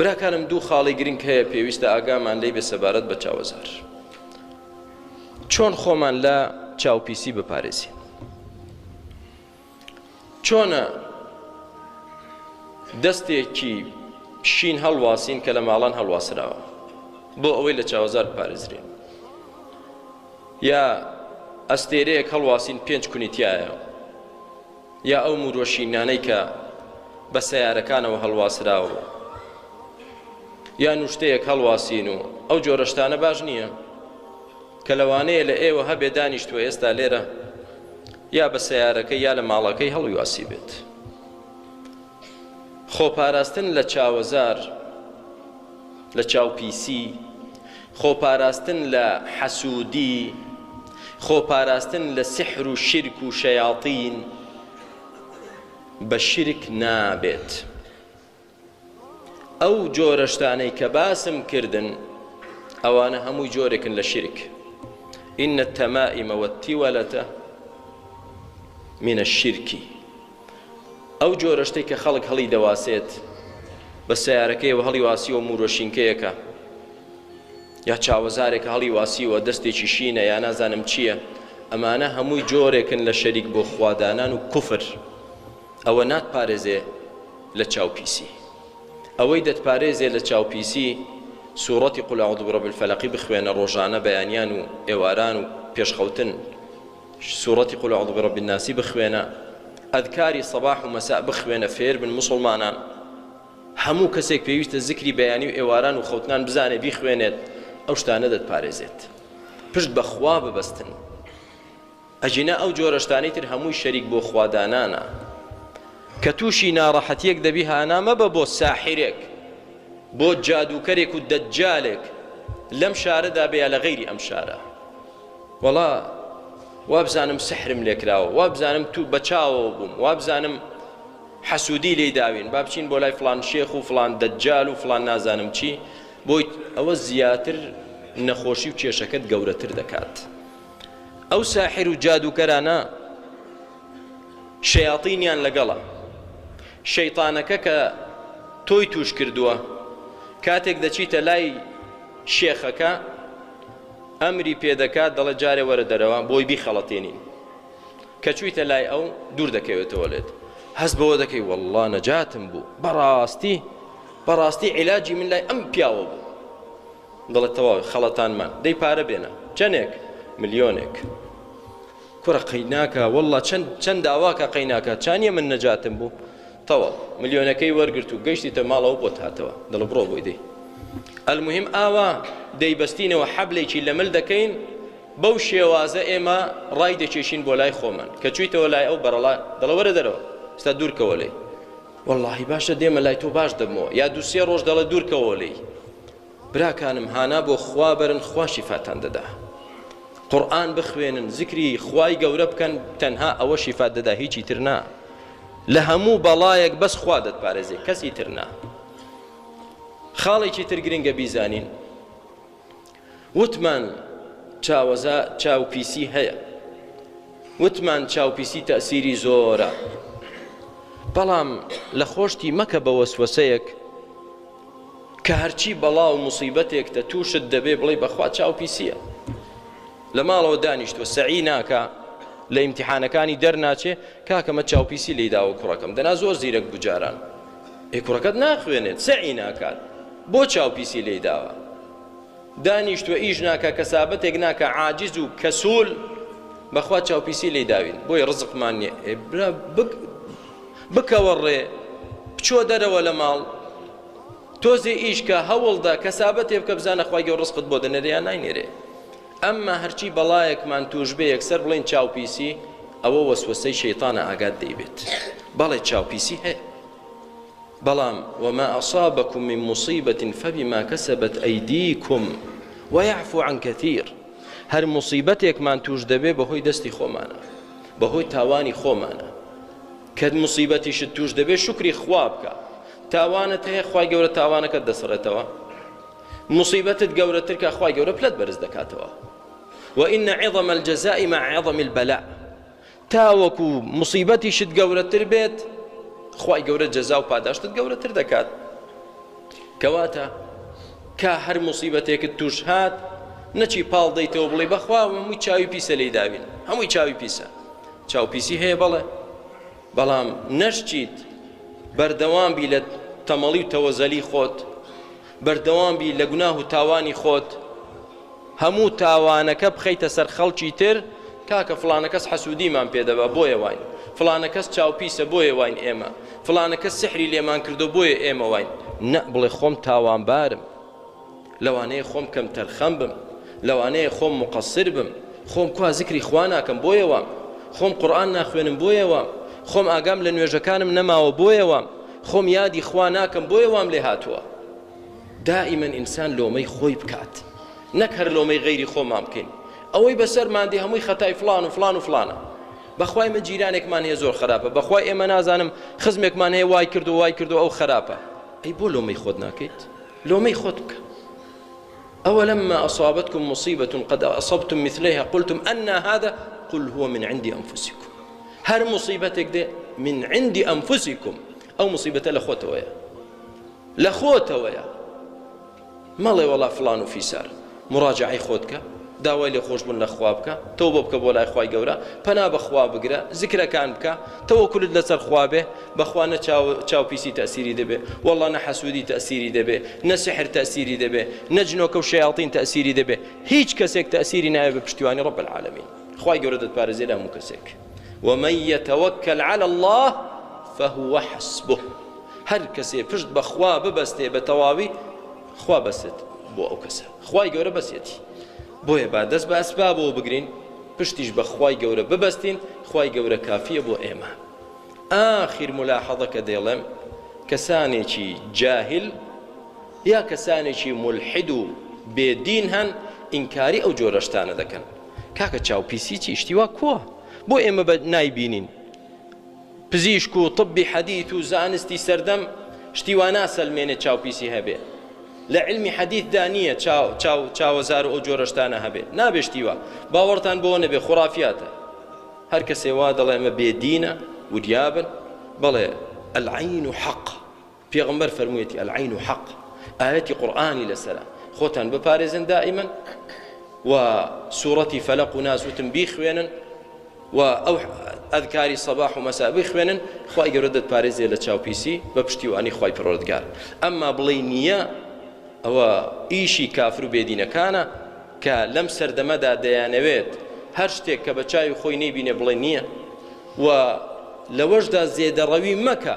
براکانم دوو خاڵی گرنگ هەیە پێویستە ئاگامان لێی بێ سەبارەت بە چاوەزار. چۆن خۆمان لە چاوپیسی بپارێزین؟ چۆنە دەستێکی شین هەڵواسین کە لە ماڵان هەڵواسراوە بۆ ئەوەی لە چاوەزار بپارێزرێن، یا ئەستێرەیەک هەڵواسین 5 کونیتیایە، یا ئەو مرۆشینانەی کە بە سەیارەکانەوە هەڵواسراوە، یا نوشتەیەک هەڵواسین و ئەو جۆرەشتانە باش نییە کە لەوانەیە لە ئێوە هەبێ دانیشتووە ئێستا لێرە یا بە سەیارەکەی یا لە ماڵەکەی هەڵویواسی بێت. خۆپاراستن لە چاوەزار، لە چاوپیسی، خۆپاراستن لە حەسوودی، خۆپاراستن لە سحر و شرک و شەیاطین بە شرک نابێت. ئەو جۆرەشتانەی کە باسم کردن ئەوانە هەمووی جۆرێکن لە شرک. إن التمائم والتولة من الشرك. ئەو جۆرەشتەی کە خەڵک هەڵی دەواسێت بە سەیارەکەیەوە هەڵی واسیوە مرۆشینکەیەکە، یا چاوەزارێک هەڵی واسیوە دەستێکی شینە یا نازانم چییە، ئەمانە هەمووی جۆرێکن لە شەریک بۆ خوادانان و کوفر. ئەوە ناتپارێزێ لە چاوپیسی. ئەوەی دەتپارێزێ لە چاوپیسی سوورەتی قول ئەعوذ برەب الفەلەقی بخوێنە ڕۆژانە بەیانیان و ئێواران و پێشخەوتن، سوورەتی قول ئەعوذ برەب الناسی بخوێنە، ئەذکاری سەباح و مەساء بخوێنە، فێر بن موسڵمانان. هەموو کەسێک پێویستە زیکری بەیانی و ئێواران و خەوتنان بزانێ بیخوێنێت، ئەو شتانە دەتپارێزێت. پشت بە خوا ببەستن. ئەجینە ئەو جۆرەشتانەی تر هەمووی شەریک بۆ خوادانانە کە تووشی ناڕەحەتیەک دەبی هانا مەبە بۆ ساحرێک، بۆ جادوکەرێک و دەجالێک لەم شارەدا بێ لە غەیری ئەم شارە. وەڵا وابزانم سحرم لێکراوە، وابزانم تو بەچاوەوە بووم، وابزانم حەسوودی لێی داوین، با بچین بۆ لای فلان شێخ و فلان دەجال و فلان نازانم چی، بۆی ئەوە زیاتر نەخۆشی و کێشەکەت گەورەتر دەکات. ئەو ساحر و جادوکەرانە شەیاطینیان لەگەڵە. شەیطانەکە کە تۆی توش کردووە کاتێک دەچیتە لای شێخەکە ئەمری پێدەکات، دەڵێ جارێ وەرە دەرەوە بۆی بیخەڵەتێنین. کە چوویتە لای ئەو دوور دەکەوێتەوە لێت، هەست بەوە دەکەی وەڵڵا نەجاتم بوو، بەڕاستی عیلاجی من لای ئەم پیاوە بوو. دەڵێت تەواوی خەڵەتانمان دەی پارە بێنە، چەندێک؟ ملیۆنێک. کوڕە قەیناکە وەڵڵا چەند داواکە قەیناکە، چانیە من نەجاتم بوو؟ تەواو ملیۆنەکەی وەرگرت و گەیشتیتە ماڵەوە بۆ هاتەوە. دەڵێ بڕۆ بۆی دەی. ئەلموهیم ئاوا دەیبەستینەوە حەبلێکی لەمل دەکەین، بەو شێوازە ئێمە ڕای دەکێشین بۆ لای خۆمان. کە چوویتەوە لای ئەو بەرەڵا دەڵێ وەرە دەرەوە، ستا دوورکەوە لێی. وەڵڵاهی باشە دێمە لای تۆ باش دەبمەوە، یا 2-3 ڕۆژ دەڵێ دوورکەوە لێی. براکانم هانا بۆ خوا بەرن، خوا شیفاتان دەدا. قورئان بخوێنن، زیکری خوای گەورە بکەن، تەنها ئەوە شیفات دەدا، هیچی تر نا. لە هەموو بەڵایەک بەس خوا دەتپارێزێ، کەسی تر نا. خاڵێکی تر گرنگە بیزانین، وتمان چاوپیسی هەیە، وتمان چاوپیسی تەئسیری زۆرە، بەڵام لە خۆشتی مەکە بە وەسوەسەیەک کە هەرچی بەڵا و موسیبەتێکتە تووشت دەبێ بڵێ بەخوا چاوپیسیە. لە ماڵەوە دانیشتوە سەعی ناکە، لە ئیمتیحانەکانی دەرناچێ، کاکەمە چاوپیسی لێداوە کوڕەکەم، دەنا زۆر زیرەک بجاران. کوڕەکەت ناخوێنێت، سەعی ناکات، بۆ چاوپیسی لێداوە. دانیشتوە ئیش ناکە، کەسابەتێک ناکە، عاجز و کەسوول، بەخوا چاوپیسی لێداوین، بۆی ڕزقمان نییە. بکەوە ڕێ، بچۆ دەرەوە لە ماڵ، تۆزێ ئیش کە هەوڵدا کەسابەتێ بکە، بزانە خوای گەورە ڕزقت بۆ دەنێرێ یان ناینێرێ. ئەمما هەرچی بەڵایەکمان توش بێ یەکسەر بڵێن چاوپیسی، ئەوە وەسوەسەی شەیطانە ئاگات دەیبێت. بەڵێ چاوپیسی هەیە، بەڵام وما أصابكم من مصيبة فبما كسبت أيديكم ويعفو عن كثير. هەر مصیبەتێکمان توش دەبێ بەهۆی دەستی خۆمانە، بەهۆی تاوانی خۆمانە. کە مصیبەتیشت توش دەبێ شکری خوا بکە. تاوانت هەیە، خوای گەورە تاوانەکەت دەسڕێتەوە. مصیبەتت گەورەتر کە خوای گەورە پلەت بەرز دەکاتەوە. وإن عظم الجزاء مع عظم البلاء. تاوەکو مصیبەتیشت گەورەتر بێت، خوای گەورە جەزا و پاداشتت گەورەتر دەکات. کەواتە کا هەر موسیبەتێکت توش هات نەچی پاڵ دەیتەوە بڵێ بەخوا هەمووی چاوی پیسە لێی داوین هەمووی چاوی پیسە چاو پیسی هەیە بەڵێ بەڵام نەشچیت بەردەوام بی لە تەمەڵی و تەوەزەلی خۆت بەردەوام بی لە گوناه و تاوانی خۆت هەموو تاوانەکە بخەیتە سەر خەڵکی تر کاکە فلانە کەس حەسوودیمان پێدەبا بۆیە واین فلانە کەس چاو پیسە بۆیە واین ئێمە فلانە کەس سحری لێمان کردو بۆیە ئێمە واین نە بڵێ خۆم تاوانبارم لەوانەیە خۆم کەم تەرخەم بم لەوانەیە خۆم مقەسر بم خۆم کوا ذکری خوا ناکەم بۆیە وام خۆم قورئان ناخوێنم بۆیە وام خۆم ئاگام لە نوێژەکانم نەماوە بۆیە وام خۆم یادی خوا ناکەم بۆیە وام لێ هاتووە دائما ئینسان لۆمەی خۆی بکات نەک هەر لۆمەی غەیری خۆمان بکەین ئەوەی بەسەرماندی هەمووی خەتای فلان و فلان و فلانە بەخوای ئێمە جیرانێکمان هەیە زۆر خراپە بەخوای ئێمە نازانم خزمێکمان هەیە وای کردو وای کردو ئەو خراپە ئەی بۆ لۆمەی خۆت ناکەیت لۆمەی خۆت بکە أولما أصابتكم مصيبة قد أصبتم مثليها قلتم أن هذا قل هو من عند أنفسكم هر مصيبتك ده من عند أنفسكم أو مصيبة لخوت ويا ماڵێ والله فلان و فیسار مراجعی خۆتکە داوای لێ خۆش بوون لە خوا بکە تەوبە بکە بۆ لای خوای گەورە پەنا بە خوا بگرە زیکرەکان بکە تەوەکولت لەسەر خوا بێ بەخوا نە چاوپیسی تەسیری دەبێ والله نە حەسوودی تەسیری دەبێ نە سحر تەسیری دەبێ نە جنۆکە و شەیاطین تەسیری دەبێ هیچ کەسێک تەسیری نایە بە پشتیوانی رب العالمین خوای گەورە دەتپارێزێ لە هەموو کەسێک ومن يتوكل على الله فهو حسبه هەر کەسێ پشت بە خوا ببەستێ بە تەواوی خوا بەست بۆ ئەو کەسە خوای گەورە بەسێتی بۆیە با دەست بە ئەسبابەوە بگرین پشتیش بە خوای گەورە ببەستین خوای گەورە کافیە بۆ ئێمە ئاخر ملاحەضە کە دێڵێم کەسانێکی جاهل یا کەسانێکی ملحد و بێدین هەن ئینکاری ئەو جۆرە شتانە دەکەن کاکە چاوپیسی چی شتیوا کووە بۆ ئێمە بە نایبینین پزیشک و طبی حەدیث و زانستی سەردەم شتیوا ناسەلمێنێت چاوپیسی هەبێ لە علمی حەدیثدا نییە چاوەزار و ئەو جۆرە شتانە هەبێ نابێشتیوە باوەڕتان بۆ نەبێ خوڕافیاتە هەر کەسێ وا دەڵێ ئەمە بێدینە وریابن بەڵێ العین حەق پێغەمبەر فەرموویەتی العین حەق ئاەتی قورئانی لەسەرە خۆتان بپارێزن دائیمەن و سوورەتی فەلەق و ناس وتم بیخوێنن و ئەو ئەذکاری سەباح و مەسا بخوێنن خوای گەورە دەتپارێزێ لە چاوپیسی بە پشتیوانی خوای پەروەردگار ئەمما بڵێ نییە ئەوە ئیشی کافر و بێدینەکانە کە لەم سەردەمەدا دەیانەوێت هەر شتێک کە بە چاوی خۆی نەیبینێ بڵێ نییە و لەوەشدا زێدەڕەوی مەکە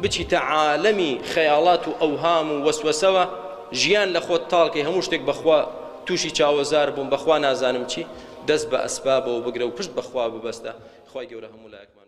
بچیتە عالەمی خەیاڵات و ئەوهام و وەسوەسەوە ژیان لە خۆت تاڵکەی هەموو شتێک بەخوا تووشی چاوەزار بووم بەخوا نازانم چی دەست بە ئەسبابەوە بگرە و پشت بەخوا ببەستە خوای گەورە هەموو لایەکمان